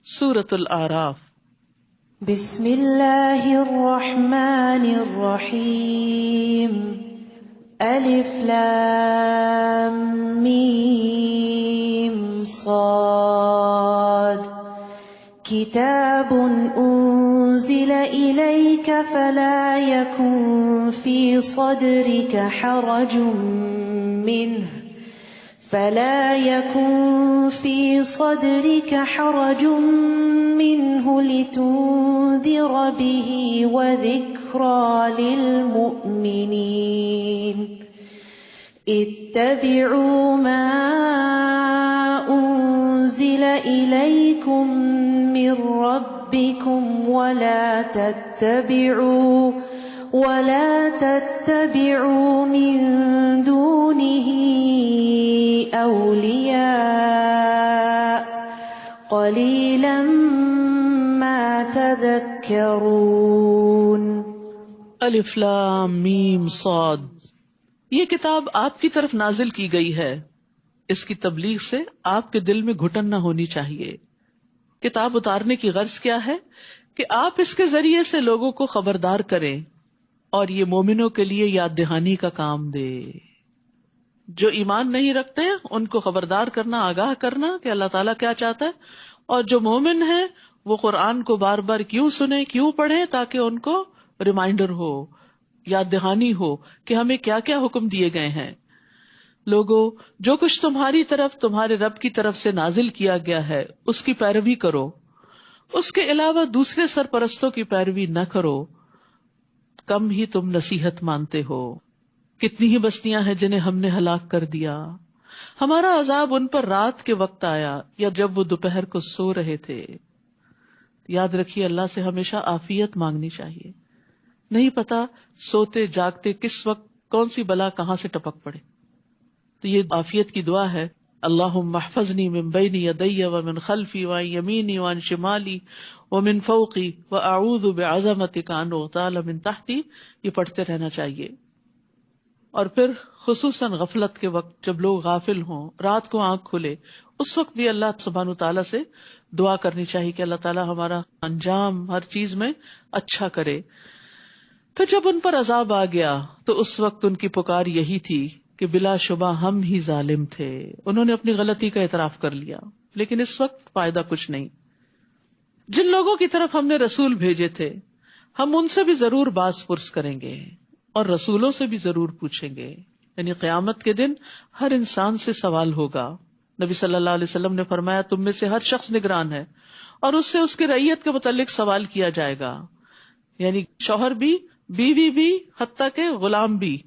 سورۃ الاعراف۔ بسم اللہ الرحمن الرحیم، الف لام میم صاد، کتاب انزل الیک فلا یکن فی صدرک حرج منه لتنذر به وذکری للمؤمنین، اتبعوا ما انزل الیکم من ربکم ولا تتبعوا من دونه اولیاء قلیلا ما تذکرون۔ الف لام میم صاد، یہ کتاب آپ کی طرف نازل کی گئی ہے، اس کی تبلیغ سے آپ کے دل میں گھٹن نہ ہونی چاہیے۔ کتاب اتارنے کی غرض کیا ہے؟ کہ آپ اس کے ذریعے سے لوگوں کو خبردار کریں اور یہ مومنوں کے لیے یاد دہانی کا کام دے۔ جو ایمان نہیں رکھتے ان کو خبردار کرنا، آگاہ کرنا کہ اللہ تعالیٰ کیا چاہتا ہے، اور جو مومن ہیں وہ قرآن کو بار بار کیوں سنیں، کیوں پڑھیں، تاکہ ان کو ریمائنڈر ہو، یاد دہانی ہو کہ ہمیں کیا کیا حکم دیے گئے ہیں۔ لوگو، جو کچھ تمہاری طرف تمہارے رب کی طرف سے نازل کیا گیا ہے اس کی پیروی کرو، اس کے علاوہ دوسرے سرپرستوں کی پیروی نہ کرو، کم ہی تم نصیحت مانتے ہو۔ کتنی ہی بستیاں ہیں جنہیں ہم نے ہلاک کر دیا، ہمارا عذاب ان پر رات کے وقت آیا یا جب وہ دوپہر کو سو رہے تھے۔ یاد رکھیے، اللہ سے ہمیشہ عافیت مانگنی چاہیے، نہیں پتا سوتے جاگتے کس وقت کون سی بلا کہاں سے ٹپک پڑے۔ تو یہ عافیت کی دعا ہے، اللہم احفظنی من بین یدی ومن خلفی وعن یمینی وعن شمالی ومن فوقی واعوذ بعظمتک ان اغتال من تحتی، یہ پڑھتے رہنا چاہیے۔ اور پھر خصوصاً غفلت کے وقت جب لوگ غافل ہوں، رات کو آنکھ کھلے، اس وقت بھی اللہ سبحانہ تعالیٰ سے دعا کرنی چاہیے کہ اللہ تعالیٰ ہمارا انجام ہر چیز میں اچھا کرے۔ پھر جب ان پر عذاب آ گیا تو اس وقت ان کی پکار یہی تھی کہ بلا شبہ ہم ہی ظالم تھے، انہوں نے اپنی غلطی کا اعتراف کر لیا، لیکن اس وقت فائدہ کچھ نہیں۔ جن لوگوں کی طرف ہم نے رسول بھیجے تھے ہم ان سے بھی ضرور باز پرس کریں گے اور رسولوں سے بھی ضرور پوچھیں گے، یعنی قیامت کے دن ہر انسان سے سوال ہوگا۔ نبی صلی اللہ علیہ وسلم نے فرمایا، تم میں سے ہر شخص نگران ہے اور اس سے اس کی رعیت کے متعلق سوال کیا جائے گا، یعنی شوہر بھی، بیوی بھی، حتیٰ کہ غلام بھی۔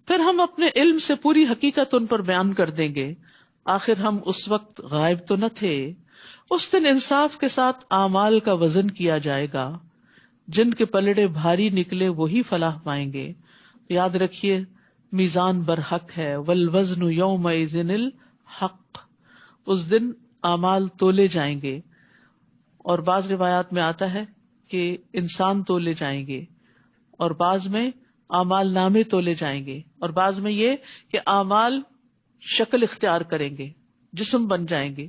پھر ہم اپنے علم سے پوری حقیقت ان پر بیان کر دیں گے۔ آخر ہم اس وقت غائب تو نہ تھے۔ اس دن انصاف کے ساتھ اعمال کا وزن کیا جائے گا، جن کے پلڑے بھاری نکلے وہی فلاح پائیں گے۔ یاد رکھیے، میزان برحق ہے، والوزن یومئذ الحق، اس دن اعمال تولے جائیں گے، اور بعض روایات میں آتا ہے کہ انسان تولے جائیں گے، اور بعض میں اعمال نامے تولے جائیں گے، اور بعض میں یہ کہ اعمال شکل اختیار کریں گے، جسم بن جائیں گے،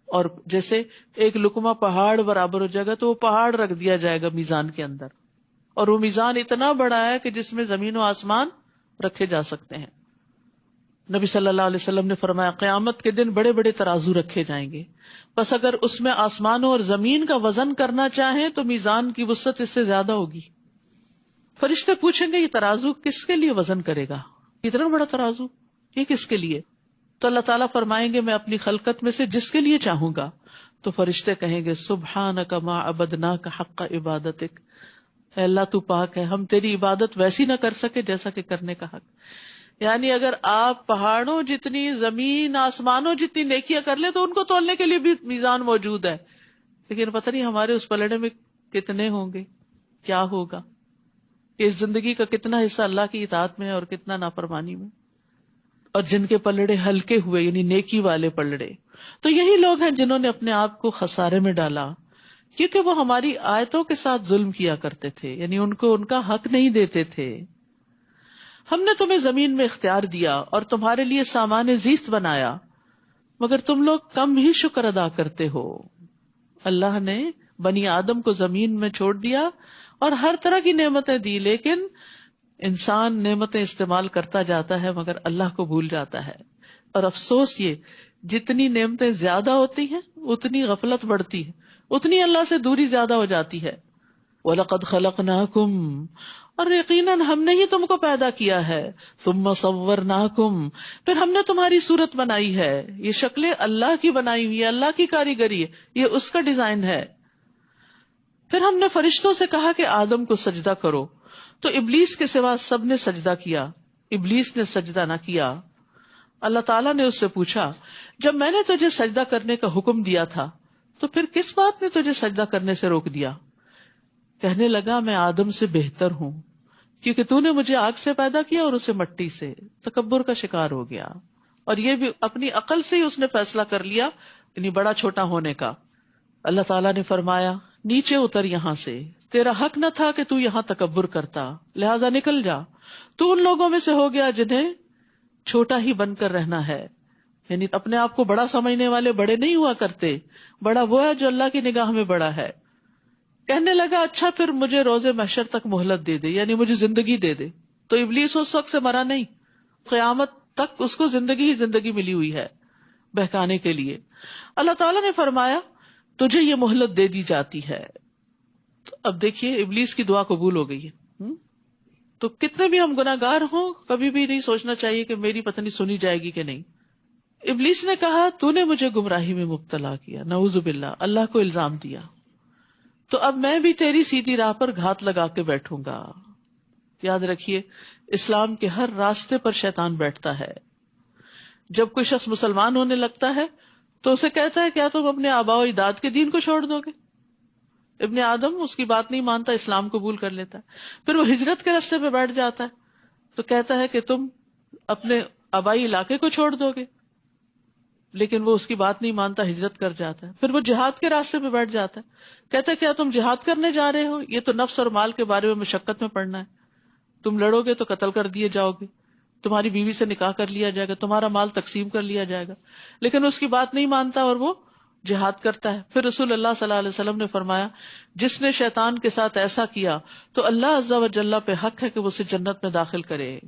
اور جیسے ایک لقمہ پہاڑ برابر ہو جائے گا تو وہ پہاڑ رکھ دیا جائے گا میزان کے اندر، اور وہ میزان اتنا بڑا ہے کہ جس میں زمین و آسمان رکھے جا سکتے ہیں۔ نبی صلی اللہ علیہ وسلم نے فرمایا، قیامت کے دن بڑے بڑے ترازو رکھے جائیں گے، بس اگر اس میں آسمانوں اور زمین کا وزن کرنا چاہیں تو میزان کی وسعت اس سے زیادہ ہوگی۔ فرشتے پوچھیں گے، یہ ترازو کس کے لیے وزن کرے گا؟ اتنا بڑا ترازو، یہ کس کے لیے؟ تو اللہ تعالیٰ فرمائیں گے، میں اپنی خلقت میں سے جس کے لیے چاہوں گا۔ تو فرشتے کہیں گے، سبحانک ما عبدناک حق عبادتک، اے اللہ تو پاک ہے، ہم تیری عبادت ویسی نہ کر سکے جیسا کہ کرنے کا حق۔ یعنی اگر آپ پہاڑوں جتنی، زمین آسمانوں جتنی نیکیاں کر لیں تو ان کو تولنے کے لیے بھی میزان موجود ہے، لیکن پتہ نہیں ہمارے اس پلڑے میں کتنے ہوں گے، کیا ہوگا، کہ اس زندگی کا کتنا حصہ اللہ کی اطاعت میں ہے اور کتنا نافرمانی میں۔ اور جن کے پلڑے ہلکے ہوئے، یعنی نیکی والے پلڑے، تو یہی لوگ ہیں جنہوں نے اپنے آپ کو خسارے میں ڈالا، کیونکہ وہ ہماری آیتوں کے ساتھ ظلم کیا کرتے تھے، یعنی ان کو ان کا حق نہیں دیتے تھے۔ ہم نے تمہیں زمین میں اختیار دیا اور تمہارے لیے سامان زیست بنایا، مگر تم لوگ کم ہی شکر ادا کرتے ہو۔ اللہ نے بنی آدم کو زمین میں چھوڑ دیا اور ہر طرح کی نعمتیں دی، لیکن انسان نعمتیں استعمال کرتا جاتا ہے مگر اللہ کو بھول جاتا ہے. اور افسوس یہ، جتنی نعمتیں زیادہ ہوتی ہیں اتنی غفلت بڑھتی ہے، اتنی اللہ سے دوری زیادہ ہو جاتی ہے. وَلَقَدْ خَلَقْنَاكُمْ، اور یقیناً ہم نے ہی تم کو پیدا کیا ہے. ثُمَّ صَوَّرْنَاكُمْ، پھر ہم نے تمہاری صورت بنائی ہے. یہ شکلیں اللہ کی بنائی ہوئی ہے، اللہ کی کاریگری ہے، یہ اس کا ڈیزائن ہے. پھر ہم نے فرشتوں سے کہا کہ آدم کو سجدہ کرو، تو ابلیس کے سوا سب نے سجدہ کیا، ابلیس نے سجدہ نہ کیا. اللہ تعالیٰ نے اس سے پوچھا، جب میں نے تجھے سجدہ کرنے کا حکم دیا تھا تو پھر کس بات نے تجھے سجدہ کرنے سے روک دیا؟ کہنے لگا، میں آدم سے بہتر ہوں، کیونکہ تو نے مجھے آگ سے پیدا کیا اور اسے مٹی سے. تکبر کا شکار ہو گیا، اور یہ بھی اپنی عقل سے ہی اس نے فیصلہ کر لیا، یعنی بڑا چھوٹا ہونے کا. اللہ تعالیٰ نے فرمایا، نیچے اتر یہاں سے، تیرا حق نہ تھا کہ تو یہاں تکبر کرتا، لہٰذا نکل جا. تو ان لوگوں میں سے ہو گیا جنہیں چھوٹا ہی بن کر رہنا ہے، یعنی اپنے آپ کو بڑا سمجھنے والے بڑے نہیں ہوا کرتے، بڑا وہ ہے جو اللہ کی نگاہ میں بڑا ہے. کہنے لگا، اچھا پھر مجھے روز محشر تک مہلت دے دے، یعنی مجھے زندگی دے دے. تو ابلیس اس وقت سے مرا نہیں، قیامت تک اس کو زندگی ہی زندگی ملی ہوئی ہے بہکانے کے لیے. اللہ تعالیٰ نے فرمایا، تجھے یہ مہلت دے دی جاتی ہے. تو اب دیکھیے ابلیس کی دعا قبول ہو گئی ہے. تو کتنے بھی ہم گناہ گار ہوں، کبھی بھی نہیں سوچنا چاہیے کہ میری پتہ نہیں سنی جائے گی کہ نہیں. ابلیس نے کہا، تو نے مجھے گمراہی میں مبتلا کیا، نعوذ باللہ، اللہ کو الزام دیا، تو اب میں بھی تیری سیدھی راہ پر گھات لگا کے بیٹھوں گا. یاد رکھیے، اسلام کے ہر راستے پر شیطان بیٹھتا ہے. جب کوئی شخص مسلمان ہونے لگتا ہے تو اسے کہتا ہے، کیا تم اپنے آباء و اجداد کے دین کو چھوڑ دو گے؟ ابن آدم اس کی بات نہیں مانتا، اسلام قبول کر لیتا ہے. پھر وہ ہجرت کے راستے پہ بیٹھ جاتا ہے تو کہتا ہے کہ تم اپنے آبائی علاقے کو چھوڑ دو گے، لیکن وہ اس کی بات نہیں مانتا، ہجرت کر جاتا ہے. پھر وہ جہاد کے راستے پہ بیٹھ جاتا ہے، کہتا ہے کیا تم جہاد کرنے جا رہے ہو؟ یہ تو نفس اور مال کے بارے میں مشقت میں پڑنا ہے، تم لڑو گے تو قتل کر دیے جاؤ گے، تمہاری بیوی سے نکاح کر لیا جائے گا، تمہارا مال تقسیم کر لیا جائے گا. لیکن اس کی بات نہیں مانتا اور وہ جہاد کرتا ہے. پھر رسول اللہ صلی اللہ علیہ وسلم نے فرمایا، جس نے شیطان کے ساتھ ایسا کیا تو اللہ عز و جل پہ حق ہے کہ وہ اسے جنت میں داخل کرے،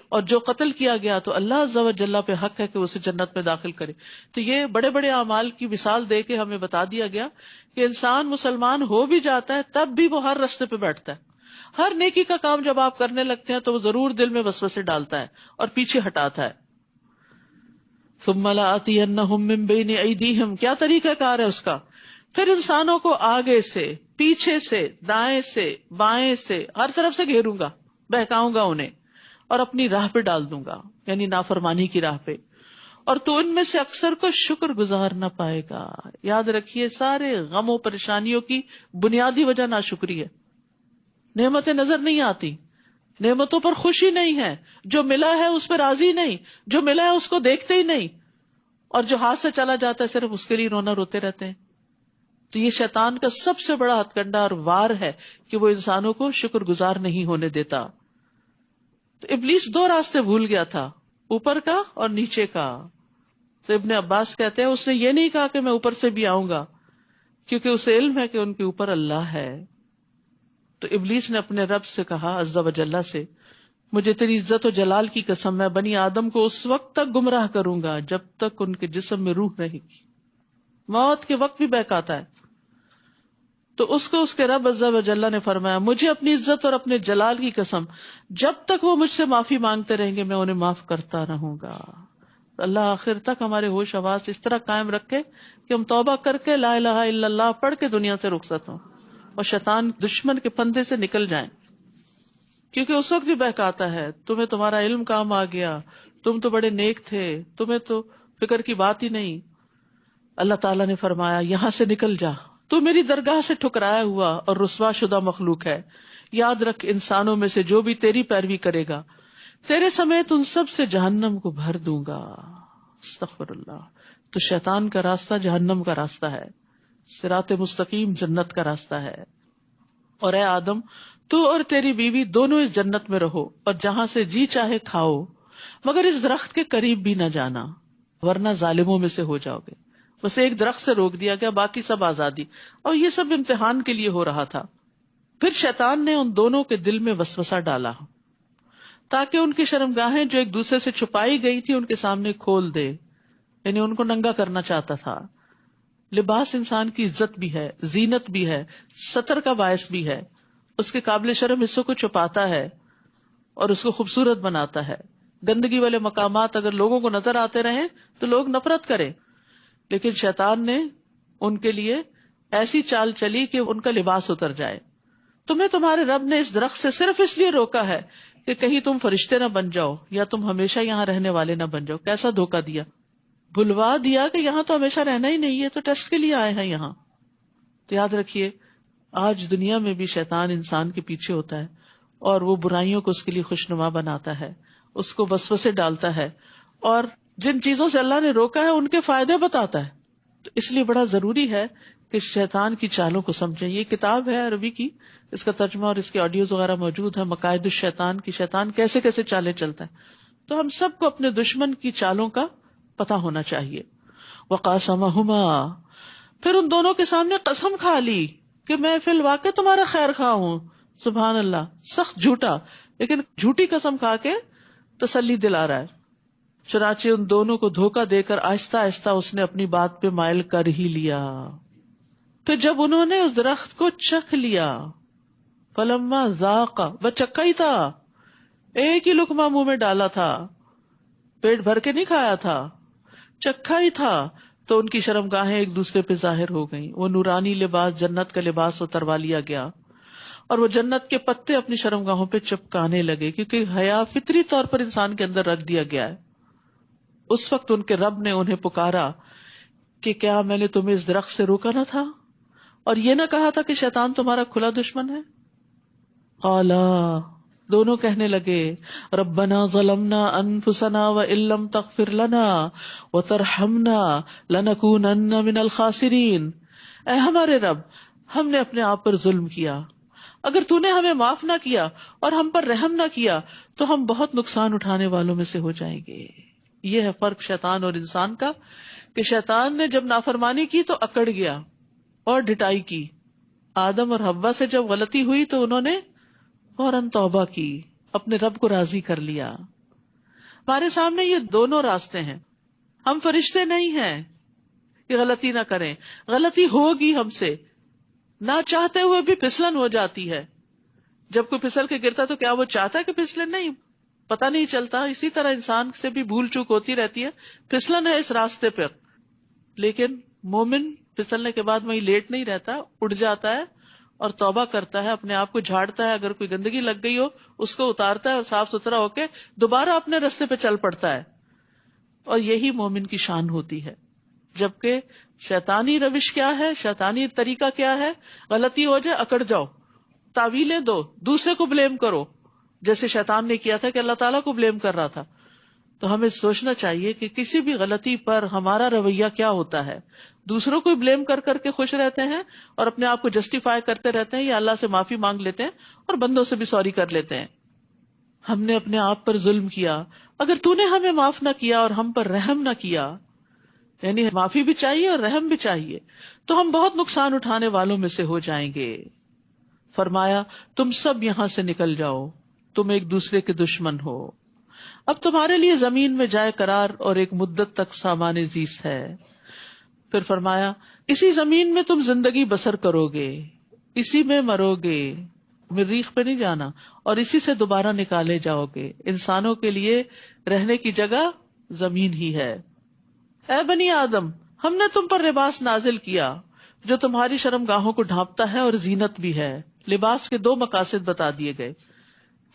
اور جو قتل کیا گیا تو اللہ عز و جل پہ حق ہے کہ وہ اسے جنت میں داخل کرے. تو یہ بڑے بڑے اعمال کی مثال دے کے ہمیں بتا دیا گیا کہ انسان مسلمان ہو بھی جاتا ہے تب بھی وہ ہر رستے پہ بیٹھتا ہے. ہر نیکی کا کام جب آپ کرنے لگتے ہیں تو وہ ضرور دل میں وسوسے ڈالتا ہے اور پیچھے ہٹاتا ہے. ثم لآتینہم من بین ایدیہم، کیا طریقہ کار ہے اس کا؟ پھر انسانوں کو آگے سے، پیچھے سے، دائیں سے، بائیں سے، ہر طرف سے گھیروں گا، بہکاؤں گا انہیں اور اپنی راہ پہ ڈال دوں گا، یعنی نافرمانی کی راہ پہ. اور تو ان میں سے اکثر کو شکر گزار نہ پائے گا. یاد رکھیے، سارے غم و پریشانیوں کی بنیادی وجہ ناشکری ہے. نعمتیں نظر نہیں آتی، نعمتوں پر خوشی نہیں ہے، جو ملا ہے اس پہ راضی نہیں، جو ملا ہے اس کو دیکھتے ہی نہیں، اور جو ہاتھ سے چلا جاتا ہے صرف اس کے لیے رونا روتے رہتے ہیں. تو یہ شیطان کا سب سے بڑا ہتھ کنڈا اور وار ہے کہ وہ انسانوں کو شکر گزار نہیں ہونے دیتا. تو ابلیس دو راستے بھول گیا تھا، اوپر کا اور نیچے کا. تو ابن عباس کہتے ہیں، اس نے یہ نہیں کہا کہ میں اوپر سے بھی آؤں گا، کیونکہ اسے علم ہے کہ ان کے اوپر اللہ ہے. تو ابلیس نے اپنے رب سے کہا عز و جل سے، مجھے تیری عزت و جلال کی قسم، میں بنی آدم کو اس وقت تک گمراہ کروں گا جب تک ان کے جسم میں روح رہے گی. موت کے وقت بھی بہکاتا ہے. تو اس کو اس کے رب عز و جل نے فرمایا، مجھے اپنی عزت اور اپنے جلال کی قسم، جب تک وہ مجھ سے معافی مانگتے رہیں گے میں انہیں معاف کرتا رہوں گا. اللہ آخر تک ہمارے ہوش حواس اس طرح قائم رکھے کہ ہم توبہ کر کے لا الہ الا اللہ پڑھ کے دنیا سے رخصت ہوں اور شیطان دشمن کے پندے سے نکل جائیں. کیونکہ اس وقت بھی بہکاتا ہے، تمہیں تمہارا علم کام آ گیا، تم تو بڑے نیک تھے، تمہیں تو فکر کی بات ہی نہیں. اللہ تعالیٰ نے فرمایا، یہاں سے نکل جا، تو میری درگاہ سے ٹھکرایا ہوا اور رسوا شدہ مخلوق ہے. یاد رکھ، انسانوں میں سے جو بھی تیری پیروی کرے گا تیرے سمیت ان سب سے جہنم کو بھر دوں گا. استغفر اللہ. تو شیطان کا راستہ جہنم کا راستہ ہے، صراط مستقیم جنت کا راستہ ہے. اور اے آدم، تو اور تیری بیوی دونوں اس جنت میں رہو اور جہاں سے جی چاہے کھاؤ، مگر اس درخت کے قریب بھی نہ جانا ورنہ ظالموں میں سے ہو جاؤ گے. بس ایک درخت سے روک دیا گیا، باقی سب آزادی. اور یہ سب امتحان کے لیے ہو رہا تھا. پھر شیطان نے ان دونوں کے دل میں وسوسہ ڈالا تاکہ ان کی شرمگاہیں جو ایک دوسرے سے چھپائی گئی تھی ان کے سامنے کھول دے، یعنی ان کو ننگا کرنا چاہتا تھا. لباس انسان کی عزت بھی ہے، زینت بھی ہے، ستر کا باعث بھی ہے، اس کے قابل شرم حصوں کو چھپاتا ہے اور اس کو خوبصورت بناتا ہے. گندگی والے مقامات اگر لوگوں کو نظر آتے رہیں تو لوگ نفرت کریں، لیکن شیطان نے ان کے لیے ایسی چال چلی کہ ان کا لباس اتر جائے. تمہیں تمہارے رب نے اس درخت سے صرف اس لیے روکا ہے کہ کہیں تم فرشتے نہ بن جاؤ یا تم ہمیشہ یہاں رہنے والے نہ بن جاؤ. کیسا دھوکہ دیا، بھلوا دیا کہ یہاں تو ہمیشہ رہنا ہی نہیں ہے، تو ٹیسٹ کے لیے آئے ہیں یہاں. تو یاد رکھیے آج دنیا میں بھی شیطان انسان کے پیچھے ہوتا ہے اور وہ برائیوں کو اس کے لیے خوشنما بناتا ہے، اس کو وسوسے ڈالتا ہے اور جن چیزوں سے اللہ نے روکا ہے ان کے فائدے بتاتا ہے. تو اس لیے بڑا ضروری ہے کہ شیطان کی چالوں کو سمجھیں. یہ کتاب ہے عربی کی، اس کا ترجمہ اور اس کے آڈیوز وغیرہ موجود ہے، مقائد الشیطان کی، شیطان کیسے کیسے چالیں چلتا ہے. تو ہم سب کو اپنے دشمن کی چالوں کا پتا ہونا چاہیے. وقاسمہما، پھر ان دونوں کے سامنے قسم کھا لی کہ میں فی الواقع تمہارا خیر خواہ ہوں. سبحان اللہ، سخت جھوٹا، لیکن جھوٹی قسم کھا کے تسلی دلا رہا ہے. چنانچہ ان دونوں کو دھوکہ دے کر آہستہ آہستہ اس نے اپنی بات پہ مائل کر ہی لیا. پھر جب انہوں نے اس درخت کو چکھ لیا، فلما ذاق، وہ چکھا ہی تھا، ایک ہی لقمہ منہ میں ڈالا تھا، پیٹ بھر کے نہیں کھایا تھا، چکھا ہی تھا، تو ان کی شرمگاہیں ایک دوسرے پہ ظاہر ہو گئیں. وہ نورانی لباس، جنت کا لباس اتروا لیا گیا اور وہ جنت کے پتے اپنی شرمگاہوں پہ چپکانے لگے، کیونکہ حیا فطری طور پر انسان کے اندر رکھ دیا گیا ہے. اس وقت ان کے رب نے انہیں پکارا کہ کیا میں نے تمہیں اس درخت سے روکا نہ تھا اور یہ نہ کہا تھا کہ شیطان تمہارا کھلا دشمن ہے؟ قالا، دونوں کہنے لگے، ربنا ظلمنا انفسنا وان لم تغفر لنا وترحمنا لنکونن من الخاسرین. اے ہمارے رب، ہم نے اپنے آپ پر ظلم کیا، اگر تو نے ہمیں معاف نہ کیا اور ہم پر رحم نہ کیا تو ہم بہت نقصان اٹھانے والوں میں سے ہو جائیں گے. یہ ہے فرق شیطان اور انسان کا، کہ شیطان نے جب نافرمانی کی تو اکڑ گیا اور ڈٹائی کی. آدم اور حوا سے جب غلطی ہوئی تو انہوں نے فوراً توبہ کی، اپنے رب کو راضی کر لیا. ہمارے سامنے یہ دونوں راستے ہیں. ہم فرشتے نہیں ہیں کہ غلطی نہ کریں، غلطی ہوگی ہم سے، نہ چاہتے ہوئے بھی پھسلن ہو جاتی ہے. جب کوئی پھسل کے گرتا تو کیا وہ چاہتا ہے کہ پھسلے؟ نہیں، پتہ نہیں چلتا. اسی طرح انسان سے بھی بھول چوک ہوتی رہتی ہے، پھسلن ہے اس راستے پر. لیکن مومن پھسلنے کے بعد وہیں لیٹ نہیں رہتا، اٹھ جاتا ہے اور توبہ کرتا ہے، اپنے آپ کو جھاڑتا ہے، اگر کوئی گندگی لگ گئی ہو اس کو اتارتا ہے اور صاف ستھرا ہو کے دوبارہ اپنے راستے پہ چل پڑتا ہے. اور یہی مومن کی شان ہوتی ہے. جبکہ شیطانی روش کیا ہے، شیطانی طریقہ کیا ہے؟ غلطی ہو جائے اکڑ جاؤ، تعویلیں دو، دوسرے کو بلیم کرو، جیسے شیطان نے کیا تھا کہ اللہ تعالیٰ کو بلیم کر رہا تھا. تو ہمیں سوچنا چاہیے کہ کسی بھی غلطی پر ہمارا رویہ کیا ہوتا ہے. دوسروں کو بلیم کر کر کے خوش رہتے ہیں اور اپنے آپ کو جسٹیفائی کرتے رہتے ہیں، یا اللہ سے معافی مانگ لیتے ہیں اور بندوں سے بھی سوری کر لیتے ہیں. ہم نے اپنے آپ پر ظلم کیا، اگر تو نے ہمیں معاف نہ کیا اور ہم پر رحم نہ کیا، یعنی معافی بھی چاہیے اور رحم بھی چاہیے، تو ہم بہت نقصان اٹھانے والوں میں سے ہو جائیں گے. فرمایا تم سب یہاں سے نکل جاؤ، تم ایک دوسرے کے دشمن ہو. اب تمہارے لیے زمین میں جائے قرار اور ایک مدت تک سامان زیست ہے. پھر فرمایا اسی زمین میں تم زندگی بسر کرو گے، اسی میں مرو گے، مریخ پہ نہیں جانا، اور اسی سے دوبارہ نکالے جاؤ گے. انسانوں کے لیے رہنے کی جگہ زمین ہی ہے. اے بنی آدم، ہم نے تم پر لباس نازل کیا جو تمہاری شرمگاہوں کو ڈھانپتا ہے اور زینت بھی ہے. لباس کے دو مقاصد بتا دیے گئے،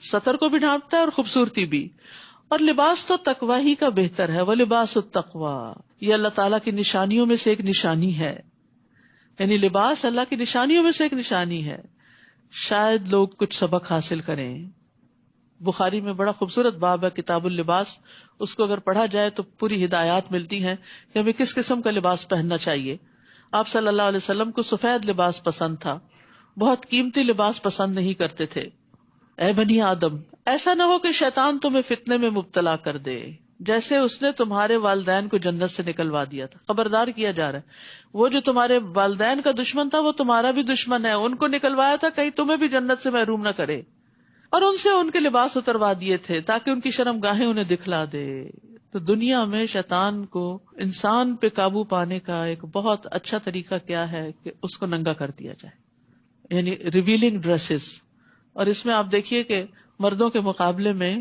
ستر کو بھی ڈھانپتا ہے اور خوبصورتی بھی. اور لباس تو تقوی ہی کا بہتر ہے. وَلِبَاسُ التَّقْوَىٰ، یہ اللہ تعالیٰ کی نشانیوں میں سے ایک نشانی ہے. یعنی لباس اللہ کی نشانیوں میں سے ایک نشانی ہے. شاید لوگ کچھ سبق حاصل کریں. بخاری میں بڑا خوبصورت باب ہے کتاب اللباس، اس کو اگر پڑھا جائے تو پوری ہدایات ملتی ہیں کہ ہمیں کس قسم کا لباس پہننا چاہیے. آپ صلی اللہ علیہ وسلم کو سفید لباس پسند تھا، بہت قیمتی لباس پسند نہیں کرتے تھے. اے بنی آدم، ایسا نہ ہو کہ شیطان تمہیں فتنے میں مبتلا کر دے. جیسے اس نے تمہارے والدین کو جنت سے نکلوا دیا تھا. خبردار کیا جا رہا ہے وہ جو تمہارے والدین کا دشمن تھا وہ تمہارا بھی دشمن ہے. ان کو نکلوایا تھا کہیں تمہیں بھی جنت سے محروم نہ کرے. اور ان سے ان کے لباس اتروا دیے تھے تاکہ ان کی شرم گاہیں انہیں دکھلا دے. تو دنیا میں شیطان کو انسان پہ قابو پانے کا ایک بہت اچھا طریقہ کیا ہے کہ اس کو ننگا کر دیا جائے، یعنی ریویلنگ ڈریسز. اور اس میں آپ دیکھیے کہ مردوں کے مقابلے میں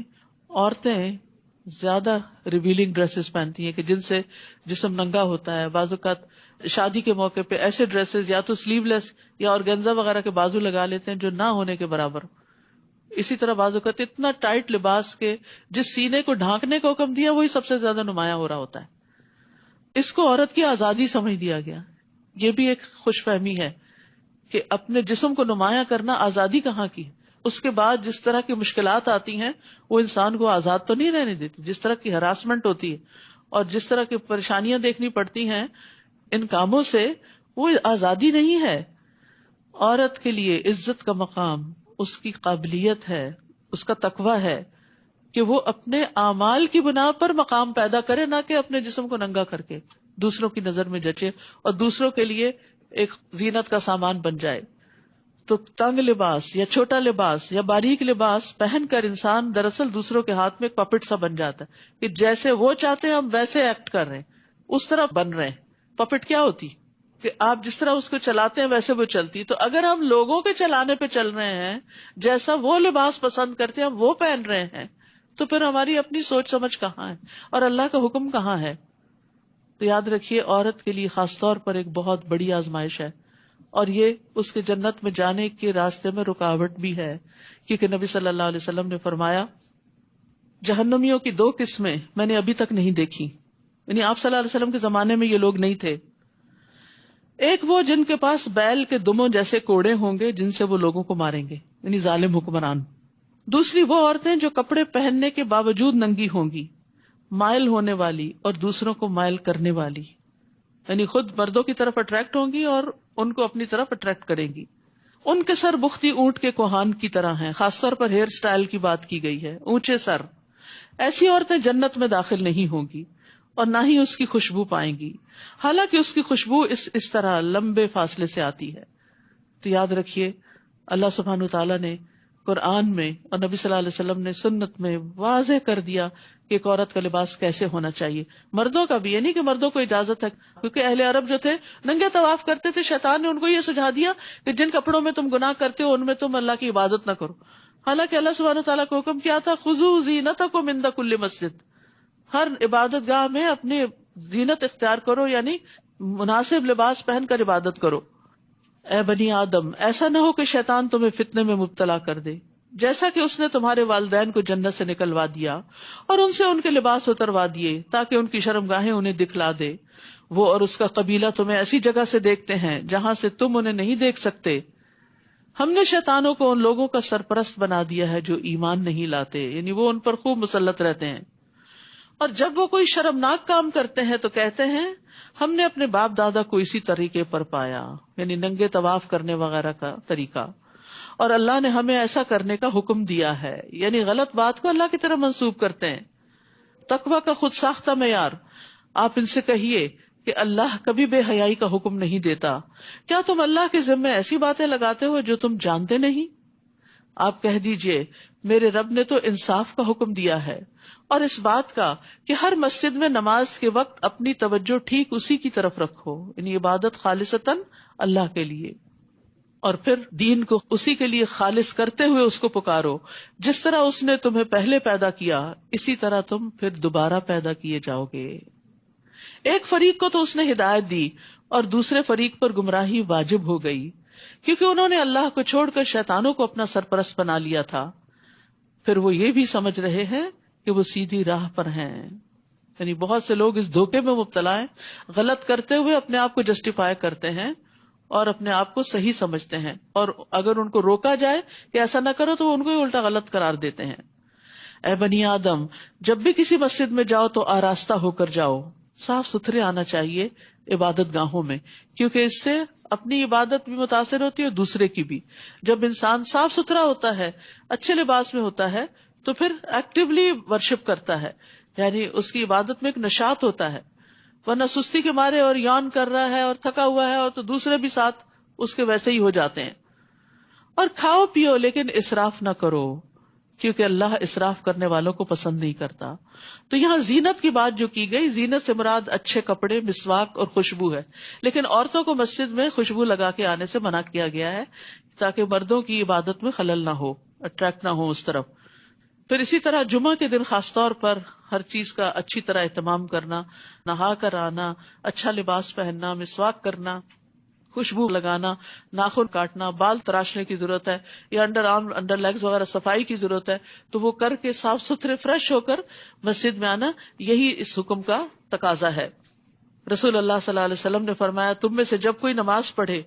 عورتیں زیادہ ریویلنگ ڈریسز پہنتی ہیں کہ جن سے جسم ننگا ہوتا ہے. بعض اوقات شادی کے موقع پہ ایسے ڈریسز یا تو سلیو لیس یا آرگنزا وغیرہ کے بازو لگا لیتے ہیں جو نہ ہونے کے برابر. اسی طرح بعض اوقات اتنا ٹائٹ لباس کے جس سینے کو ڈھانکنے کا حکم دیا وہی سب سے زیادہ نمایاں ہو رہا ہوتا ہے. اس کو عورت کی آزادی سمجھ دیا گیا. یہ بھی ایک خوش فہمی ہے کہ اپنے جسم کو نمایاں کرنا آزادی کہاں کی. اس کے بعد جس طرح کی مشکلات آتی ہیں وہ انسان کو آزاد تو نہیں رہنے دیتی. جس طرح کی ہراسمنٹ ہوتی ہے اور جس طرح کی پریشانیاں دیکھنی پڑتی ہیں ان کاموں سے، وہ آزادی نہیں ہے. عورت کے لیے عزت کا مقام اس کی قابلیت ہے، اس کا تقویٰ ہے کہ وہ اپنے اعمال کی بنا پر مقام پیدا کرے، نہ کہ اپنے جسم کو ننگا کر کے دوسروں کی نظر میں جچے اور دوسروں کے لیے ایک زینت کا سامان بن جائے. تو تنگ لباس یا چھوٹا لباس یا باریک لباس پہن کر انسان دراصل دوسروں کے ہاتھ میں ایک پپٹ سا بن جاتا ہے کہ جیسے وہ چاہتے ہیں ہم ویسے ایکٹ کر رہے ہیں، اس طرح بن رہے ہیں. پپٹ کیا ہوتی کہ آپ جس طرح اس کو چلاتے ہیں ویسے وہ چلتی. تو اگر ہم لوگوں کے چلانے پہ چل رہے ہیں، جیسا وہ لباس پسند کرتے ہیں ہم وہ پہن رہے ہیں، تو پھر ہماری اپنی سوچ سمجھ کہاں ہے اور اللہ کا حکم کہاں ہے. تو یاد رکھیے عورت کے لیے خاص طور پر ایک بہت بڑی آزمائش ہے، اور یہ اس کے جنت میں جانے کے راستے میں رکاوٹ بھی ہے. کیونکہ نبی صلی اللہ علیہ وسلم نے فرمایا جہنمیوں کی 2 قسمیں میں نے ابھی تک نہیں دیکھی، یعنی آپ صلی اللہ علیہ وسلم کے زمانے میں یہ لوگ نہیں تھے. ایک وہ جن کے پاس بیل کے دموں جیسے کوڑے ہوں گے جن سے وہ لوگوں کو ماریں گے، یعنی ظالم حکمران. دوسری وہ عورتیں جو کپڑے پہننے کے باوجود ننگی ہوں گی، مائل ہونے والی اور دوسروں کو مائل کرنے والی، یعنی خود مردوں کی طرف اٹریکٹ ہوں گی اور ان کو اپنی طرف اٹریکٹ کریں گی. ان کے سر بختی اونٹ کے کوہان کی طرح ہیں. خاص طور پر ہیئر سٹائل کی بات کی گئی ہے، اونچے سر. ایسی عورتیں جنت میں داخل نہیں ہوں گی اور نہ ہی اس کی خوشبو پائیں گی، حالانکہ اس کی خوشبو اس طرح لمبے فاصلے سے آتی ہے. تو یاد رکھیے اللہ سبحانہ تعالیٰ نے قرآن میں اور نبی صلی اللہ علیہ وسلم نے سنت میں واضح کر دیا کہ ایک عورت کا لباس کیسے ہونا چاہیے. مردوں کا بھی، یعنی کہ مردوں کو اجازت ہے، کیونکہ اہل عرب جو تھے ننگے طواف کرتے تھے. شیطان نے ان کو یہ سجھا دیا کہ جن کپڑوں میں تم گناہ کرتے ہو ان میں تم اللہ کی عبادت نہ کرو. حالانکہ اللہ سبحانہ تعالیٰ کا حکم کیا تھا، خذوا زینتکم عند کل مسجد، ہر عبادت گاہ میں اپنی زینت اختیار کرو، یعنی مناسب لباس پہن کر عبادت کرو. اے بنی آدم ایسا نہ ہو کہ شیطان تمہیں فتنے میں مبتلا کر دے، جیسا کہ اس نے تمہارے والدین کو جنت سے نکلوا دیا اور ان سے ان کے لباس اتروا دیے تاکہ ان کی شرمگاہیں انہیں دکھلا دے. وہ اور اس کا قبیلہ تمہیں ایسی جگہ سے دیکھتے ہیں جہاں سے تم انہیں نہیں دیکھ سکتے. ہم نے شیطانوں کو ان لوگوں کا سرپرست بنا دیا ہے جو ایمان نہیں لاتے، یعنی وہ ان پر خوب مسلط رہتے ہیں. اور جب وہ کوئی شرمناک کام کرتے ہیں تو کہتے ہیں ہم نے اپنے باپ دادا کو اسی طریقے پر پایا، یعنی ننگے طواف کرنے وغیرہ کا طریقہ، اور اللہ نے ہمیں ایسا کرنے کا حکم دیا ہے، یعنی غلط بات کو اللہ کی طرف منسوب کرتے ہیں. تقویٰ کا خود ساختہ معیار. آپ ان سے کہیے کہ اللہ کبھی بے حیائی کا حکم نہیں دیتا. کیا تم اللہ کے ذمے ایسی باتیں لگاتے ہو جو تم جانتے نہیں؟ آپ کہہ دیجئے میرے رب نے تو انصاف کا حکم دیا ہے اور اس بات کا کہ ہر مسجد میں نماز کے وقت اپنی توجہ ٹھیک اسی کی طرف رکھو، یعنی عبادت خالصتاً اللہ کے لیے، اور پھر دین کو اسی کے لیے خالص کرتے ہوئے اس کو پکارو. جس طرح اس نے تمہیں پہلے پیدا کیا اسی طرح تم پھر دوبارہ پیدا کیے جاؤ گے. ایک فریق کو تو اس نے ہدایت دی اور دوسرے فریق پر گمراہی واجب ہو گئی، کیونکہ انہوں نے اللہ کو چھوڑ کر شیطانوں کو اپنا سرپرست بنا لیا تھا. پھر وہ یہ بھی سمجھ رہے ہیں کہ وہ سیدھی راہ پر ہیں. یعنی بہت سے لوگ اس دھوکے میں مبتلا ہیں، غلط کرتے ہوئے اپنے آپ کو جسٹیفائی کرتے ہیں اور اپنے آپ کو صحیح سمجھتے ہیں، اور اگر ان کو روکا جائے کہ ایسا نہ کرو تو وہ ان کو الٹا غلط قرار دیتے ہیں. اے بنی آدم جب بھی کسی مسجد میں جاؤ تو آراستہ ہو کر جاؤ، صاف ستھرے آنا چاہیے عبادت گاہوں میں، کیونکہ اس سے اپنی عبادت بھی متاثر ہوتی ہے اور دوسرے کی بھی. جب انسان صاف ستھرا ہوتا ہے، اچھے لباس میں ہوتا ہے، تو پھر ایکٹیولی ورشپ کرتا ہے. یعنی اس کی عبادت میں ایک نشاط ہوتا ہے، ورنہ سستی کے مارے اور یون کر رہا ہے اور تھکا ہوا ہے اور تو دوسرے بھی ساتھ اس کے ویسے ہی ہو جاتے ہیں. اور کھاؤ پیو لیکن اسراف نہ کرو، کیونکہ اللہ اسراف کرنے والوں کو پسند نہیں کرتا. تو یہاں زینت کی بات جو کی گئی، زینت سے مراد اچھے کپڑے، مسواک اور خوشبو ہے. لیکن عورتوں کو مسجد میں خوشبو لگا کے آنے سے منع کیا گیا ہے تاکہ مردوں کی عبادت میں خلل نہ ہو، اٹریکٹ نہ ہو اس طرف. پھر اسی طرح جمعہ کے دن خاص طور پر ہر چیز کا اچھی طرح اہتمام کرنا، نہا کر آنا، اچھا لباس پہننا، مسواک کرنا، خوشبو لگانا، ناخن کاٹنا، بال تراشنے کی ضرورت ہے یا انڈر آرم، انڈر لیگز وغیرہ صفائی کی ضرورت ہے تو وہ کر کے صاف ستھرے فریش ہو کر مسجد میں آنا، یہی اس حکم کا تقاضا ہے. رسول اللہ صلی اللہ علیہ وسلم نے فرمایا تم میں سے جب کوئی نماز پڑھے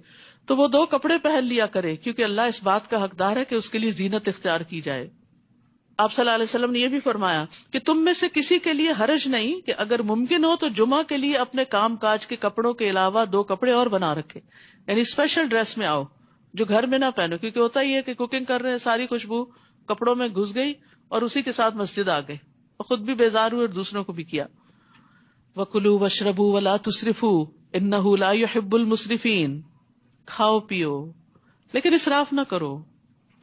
تو وہ 2 کپڑے پہن لیا کرے، کیونکہ اللہ اس بات کا حقدار ہے کہ اس کے لیے زینت اختیار کی جائے. آپ صلی اللہ علیہ وسلم نے یہ بھی فرمایا کہ تم میں سے کسی کے لیے حرج نہیں کہ اگر ممکن ہو تو جمعہ کے لیے اپنے کام کاج کے کپڑوں کے علاوہ 2 کپڑے اور بنا رکھے، یعنی اسپیشل ڈریس میں آؤ جو گھر میں نہ پہنو، کیونکہ ہوتا ہی ہے کہ کوکنگ کر رہے ہیں، ساری خوشبو کپڑوں میں گھس گئی اور اسی کے ساتھ مسجد آ گئے اور خود بھی بیزار ہوئے اور دوسروں کو بھی کیا. وَكُلُوا وَاشْرَبُوا وَلَا تُسْرِفُوا إِنَّهُ لَا يُحِبُّ الْمُسْرِفِينَ. کھاؤ پیو لیکن اسراف نہ کرو،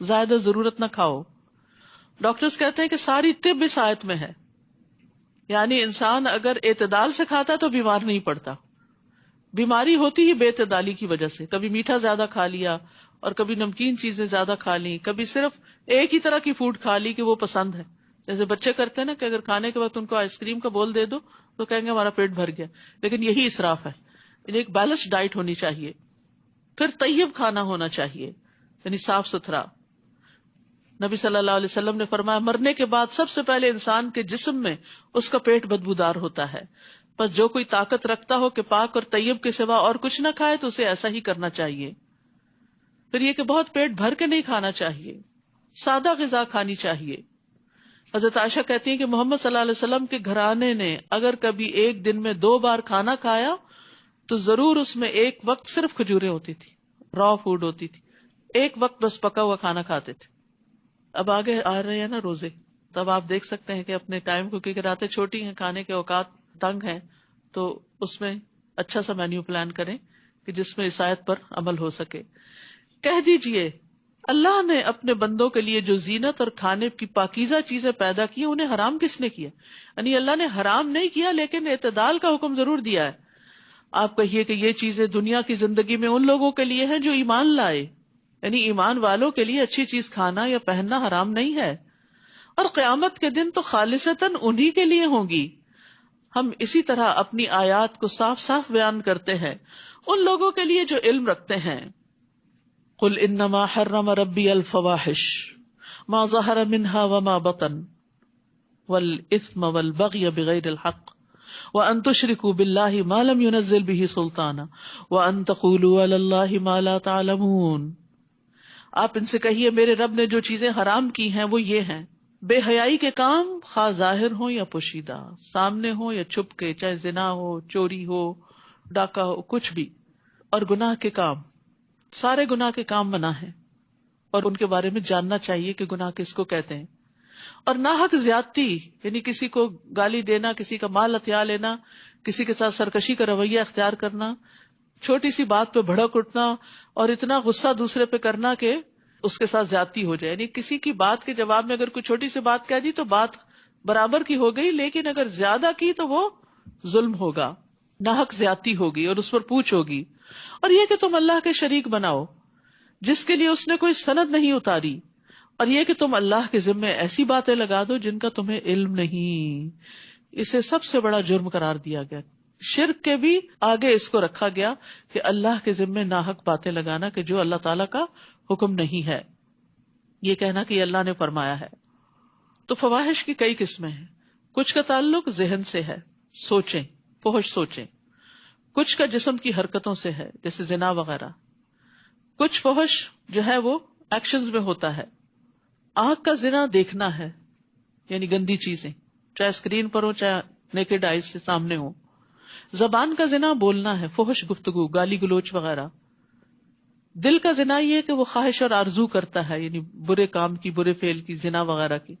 زیادہ ضرورت نہ کھاؤ. ڈاکٹرز کہتے ہیں کہ ساری طب اس آیت میں ہے، یعنی انسان اگر اعتدال سے کھاتا ہے تو بیمار نہیں پڑتا. بیماری ہوتی ہی بے اعتدالی کی وجہ سے، کبھی میٹھا زیادہ کھا لیا اور کبھی نمکین چیزیں زیادہ کھا لی، کبھی صرف ایک ہی طرح کی فوڈ کھا لی کہ وہ پسند ہے. جیسے بچے کرتے ہیں نا کہ اگر کھانے کے وقت ان کو آئس کریم کا بول دے دو تو کہیں گے ہمارا پیٹ بھر گیا، لیکن یہی اسراف ہے. ایک بیلنس ڈائٹ ہونی چاہیے. پھر طیب کھانا ہونا چاہیے، یعنی صاف ستھرا. نبی صلی اللہ علیہ وسلم نے فرمایا مرنے کے بعد سب سے پہلے انسان کے جسم میں اس کا پیٹ بدبودار ہوتا ہے، بس جو کوئی طاقت رکھتا ہو کہ پاک اور طیب کے سوا اور کچھ نہ کھائے تو اسے ایسا ہی کرنا چاہیے. پھر یہ کہ بہت پیٹ بھر کے نہیں کھانا چاہیے، سادہ غذا کھانی چاہیے. حضرت عائشہ کہتی ہیں کہ محمد صلی اللہ علیہ وسلم کے گھرانے نے اگر کبھی ایک دن میں 2 بار کھانا کھایا تو ضرور اس میں ایک وقت صرف کھجوریں ہوتی تھی، را فوڈ ہوتی تھی، ایک وقت بس پکا ہوا کھانا کھاتے تھے. اب آگے آ رہے ہیں نا روزے، تب آپ دیکھ سکتے ہیں کہ اپنے ٹائم کو، کیونکہ راتیں چھوٹی ہیں، کھانے کے اوقات تنگ ہیں، تو اس میں اچھا سا مینیو پلان کریں کہ جس میں اس آیت پر عمل ہو سکے. کہہ دیجئے اللہ نے اپنے بندوں کے لیے جو زینت اور کھانے کی پاکیزہ چیزیں پیدا کی انہیں حرام کس نے کیا؟ یعنی اللہ نے حرام نہیں کیا لیکن اعتدال کا حکم ضرور دیا ہے. آپ کہیے کہ یہ چیزیں دنیا کی زندگی میں ان لوگوں کے لیے ہیں جو ایمان لائے، یعنی ایمان والوں کے لیے اچھی چیز کھانا یا پہننا حرام نہیں ہے، اور قیامت کے دن تو خالصتاً انہی کے لیے ہوں گی. ہم اسی طرح اپنی آیات کو صاف صاف بیان کرتے ہیں ان لوگوں کے لیے جو علم رکھتے ہیں. قل انما حرم ربی الفواحش ما ظہر منها وما بطن والاثم والبغی بغیر الحق وان تشرکوا باللہ ما لم ينزل به سلطانا وان تقولوا علی اللہ ما لا تعلمون. آپ ان سے کہیے میرے رب نے جو چیزیں حرام کی ہیں وہ یہ ہیں: بے حیائی کے کام، خواہ ظاہر ہوں یا پوشیدہ، سامنے ہو یا چھپ کے، چاہے زنا ہو، چوری ہو، ڈاکہ ہو، کچھ بھی، اور گناہ کے کام. سارے گناہ کے کام منع ہیں اور ان کے بارے میں جاننا چاہیے کہ گناہ کس کو کہتے ہیں. اور ناحق زیادتی، یعنی کسی کو گالی دینا، کسی کا مال ہتھیا لینا، کسی کے ساتھ سرکشی کا رویہ اختیار کرنا، چھوٹی سی بات پہ بھڑک اٹھنا اور اتنا غصہ دوسرے پہ کرنا کہ اس کے ساتھ زیادتی ہو جائے. یعنی کسی کی بات کے جواب میں اگر کوئی چھوٹی سی بات کہہ دی تو بات برابر کی ہو گئی، لیکن اگر زیادہ کی تو وہ ظلم ہوگا، ناحق زیادتی ہوگی اور اس پر پوچھ ہوگی. اور یہ کہ تم اللہ کے شریک بناؤ جس کے لیے اس نے کوئی سند نہیں اتاری، اور یہ کہ تم اللہ کے ذمے ایسی باتیں لگا دو جن کا تمہیں علم نہیں. اسے سب سے بڑا جرم قرار دیا گیا. شرک کے بھی آگے اس کو رکھا گیا کہ اللہ کے ذمے ناحق باتیں لگانا کہ جو اللہ تعالیٰ کا حکم نہیں ہے، یہ کہنا کہ یہ اللہ نے فرمایا ہے. تو فواحش کی کئی قسمیں ہیں. کچھ کا تعلق ذہن سے ہے، سوچیں، فحش سوچیں. کچھ کا جسم کی حرکتوں سے ہے، جیسے زنا وغیرہ. کچھ فحش جو ہے وہ ایکشنز میں ہوتا ہے. آنکھ کا زنا دیکھنا ہے، یعنی گندی چیزیں، چاہے اسکرین پر ہو چاہے نیکڈ آئیز سے سامنے ہو. زبان کا زنا بولنا ہے، فحش گفتگو، گالی گلوچ وغیرہ. دل کا زنا یہ کہ وہ خواہش اور آرزو کرتا ہے، یعنی برے کام کی، برے فعل کی، زنا وغیرہ کی.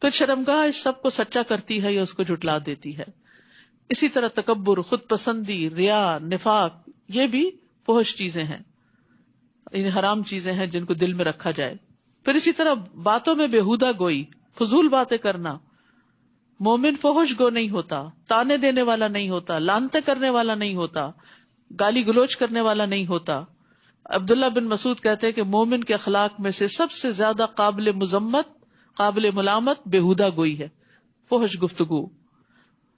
پھر شرمگاہ اس سب کو سچا کرتی ہے یا اس کو جھٹلا دیتی ہے. اسی طرح تکبر، خود پسندی، ریا، نفاق، یہ بھی فحش چیزیں ہیں، یعنی حرام چیزیں ہیں جن کو دل میں رکھا جائے. پھر اسی طرح باتوں میں بےہودہ گوئی، فضول باتیں کرنا. مومن فحش گو نہیں ہوتا، تانے دینے والا نہیں ہوتا، لعنتیں کرنے والا نہیں ہوتا، گالی گلوچ کرنے والا نہیں ہوتا. عبداللہ بن مسعود کہتے ہیں کہ مومن کے اخلاق میں سے سب سے زیادہ قابل مذمت، قابل ملامت بےہودہ گوئی ہے، فحش گفتگو.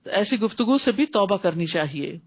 تو ایسی گفتگو سے بھی توبہ کرنی چاہیے.